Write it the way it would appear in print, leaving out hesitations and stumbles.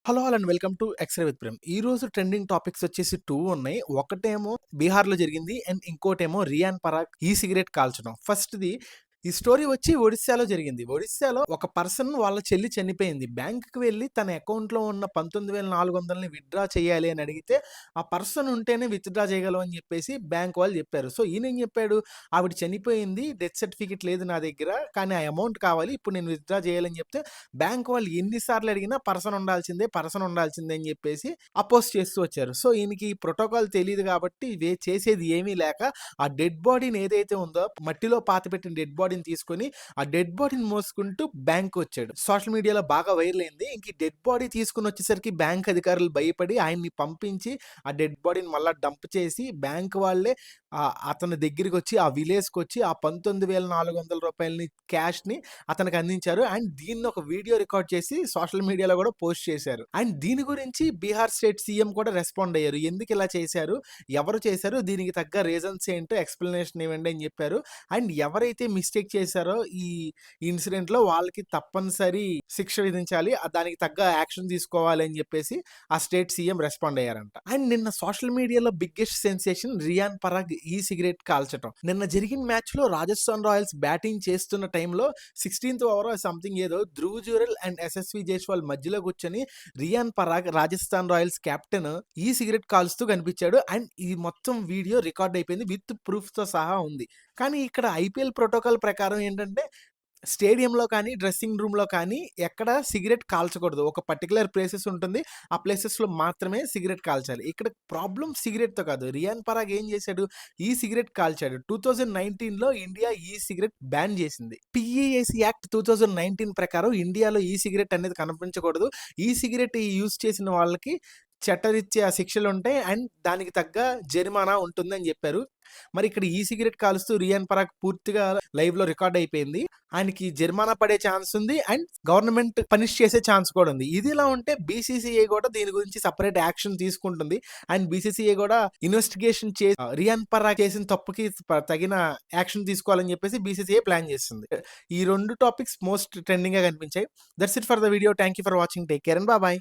Hello and welcome to x-ray with Prem. ఈరోజు trending topics వచ్చేసి 2 ఉన్నాయి. ఒకటేమో బీహార్‌లో జరిగింది అండ్ ఇంకోటేమో రియాన్ పరాగ్ ఈ సిగరెట్ కాల్చడం. ఫస్ట్‌ది ఈ స్టోరీ వచ్చి ఒడిస్సాలో జరిగింది. ఒడిస్సాలో ఒక పర్సన్ వాళ్ళ చెల్లి చనిపోయింది. బ్యాంక్‌కి వెళ్లి తన అకౌంట్‌లో ఉన్న 19,400ని విత్‌డ్రా చేయాలి అని అడిగితే, ఆ పర్సన్ ఉంటేనే విత్‌డ్రా చేయగలం అని చెప్పేసి బ్యాంక్ వాళ్ళు చెప్పారు. సో ఈయనేం చెప్పాడు, ఆవిడ చనిపోయింది. డెత్ సర్టిఫికేట్ లేదు నా దగ్గర. కానీ ఆ అమౌంట్ కావాలి. ఇప్పుడు నేను విత్‌డ్రా చేయాలని చెప్తే బ్యాంక్ వాళ్ళు ఎన్ని సార్లు అడిగినా పర్సన్ ఉండాల్సిందే అని చెప్పేసి అపోజ్ చేస్తూ వచ్చారు. సో ఈయనకి ప్రోటోకాల్ తెలీదు కాబట్టి చేసేది ఏమీ లేక ఆ డెడ్ బాడీని ఏదైతే ఉందో మట్టిలో పాతిపెట్టిన డెడ్ బాడీని తీసుకొని ఆ డెడ్ బాడీని మోసుకుంటూ బ్యాంక్ వచ్చాడు. సోషల్ మీడియాలో బాగా వైరల్ అయింది. ఇంక ఈ డెడ్ బాడీ తీసుకుని వచ్చేసరికి బ్యాంక్ అధికారులు భయపడి ఆయన్ని పంపించి ఆ డెడ్ బాడీని మళ్ళా డంప్ చేసి బ్యాంక్ వాళ్ళే అతని దగ్గరికి వచ్చి ఆ విలేజ్‌కి వచ్చి ఆ 19,400 రూపాయలని క్యాష్‌ని అతనికి అందించారు. అండ్ దీన్ని ఒక వీడియో రికార్డ్ చేసి సోషల్ మీడియాలో కూడా పోస్ట్ చేశారు. అండ్ దీని గురించి బీహార్ స్టేట్ సీఎం కూడా రెస్పాండ్ అయ్యారు. ఎందుకు ఇలా చేశారు? ఎవరు చేశారు? దీనికి తగ్గ రీజన్స్ ఏంటో ఎక్స్‌ప్లనేషన్ ఇవ్వండి అని చెప్పారు. అండ్ ఎవరైతే మిస్టేక్ చేశారో ఈ ఇన్సిడెంట్‌లో వాళ్ళకి తప్పనిసరి శిక్ష విధించాలి. దానికి తగ్గ యాక్షన్ తీసుకోవాలి అని చెప్పేసి ఆ స్టేట్ సీఎం రెస్పాండ్ అయ్యారంట. అండ్ నిన్న సోషల్ మీడియాలో బిగ్గెస్ట్ సెన్సేషన్ రియాన్ పరాగ్ ఈ సిగరెట్ కాల్చడం. నిన్న జరిగిన మ్యాచ్‌లో రాజస్థాన్ రాయల్స్ బ్యాటింగ్ చేస్తున్న టైంలో 16థ్ ఓవర్ సంథింగ్ ఏదో ధ్రువ్ జురెల్ అండ్ ఎస్ఎస్వి జైస్వాల్ మధ్యలో కూర్చొని రియాన్ పరాగ్ రాజస్థాన్ రాయల్స్ కెప్టెన్ ఈ సిగరెట్ కాల్స్తూ కనిపించాడు. అండ్ ఈ మొత్తం వీడియో రికార్డ్ అయిపోయింది. విత్ ప్రూఫ్‌తో సహా ఉంది. కానీ ఇక్కడ ఐపీఎల్ ప్రోటోకాల్ ప్రకారం ఏంటంటే స్టేడియంలో కానీ, డ్రెస్సింగ్ రూమ్‌లో కానీ ఎక్కడ సిగరెట్ కాల్చకూడదు. ఒక పర్టిక్యులర్ ప్లేసెస్ ఉంటుంది. ఆ ప్లేసెస్‌లో మాత్రమే సిగరెట్ కాల్చాలి. ఇక్కడ ప్రాబ్లమ్ సిగరెట్‌తో కాదు. రియాన్ పరాగ్ ఏం చేశాడు? ఈ సిగరెట్ కాల్చాడు. 2019లో ఇండియా ఈ సిగరెట్ బ్యాన్ చేసింది. పీఏఏసీ యాక్ట్ 2019 ప్రకారం ఇండియాలో ఈ సిగరెట్ అనేది కనిపించకూడదు. ఈ సిగరెట్ యూజ్ చేసిన వాళ్ళకి చట్టరీత్యా శిక్షలుంటాయి. అండ్ దానికి తగ్గ జరిమానా ఉంటుందని చెప్పారు. మరి ఇక్కడ ఈ సిగరెట్ కాలుస్తూ రియాన్ పరాగ్ పూర్తిగా లైవ్‌లో రికార్డ్ అయిపోయింది. ఆయనకి జరిమానా పడే ఛాన్స్ ఉంది. అండ్ గవర్నమెంట్ పనిష్ చేసే ఛాన్స్ కూడా ఉంది. ఇదిలా ఉంటే బీసీసీఐ కూడా దీని గురించి సెపరేట్ యాక్షన్ తీసుకుంటుంది. అండ్ బీసీసీఐ కూడా ఇన్వెస్టిగేషన్ చేసి రియాన్ పరాగ్ చేసిన తప్పుకి తగిన యాక్షన్ తీసుకోవాలని చెప్పేసి బీసీసీఐ ప్లాన్ చేస్తుంది. ఈ 2 టాపిక్స్ మోస్ట్ ట్రెండింగ్‌గా కనిపించాయి. That's it for the video. Thank you for watching. Take care and by by.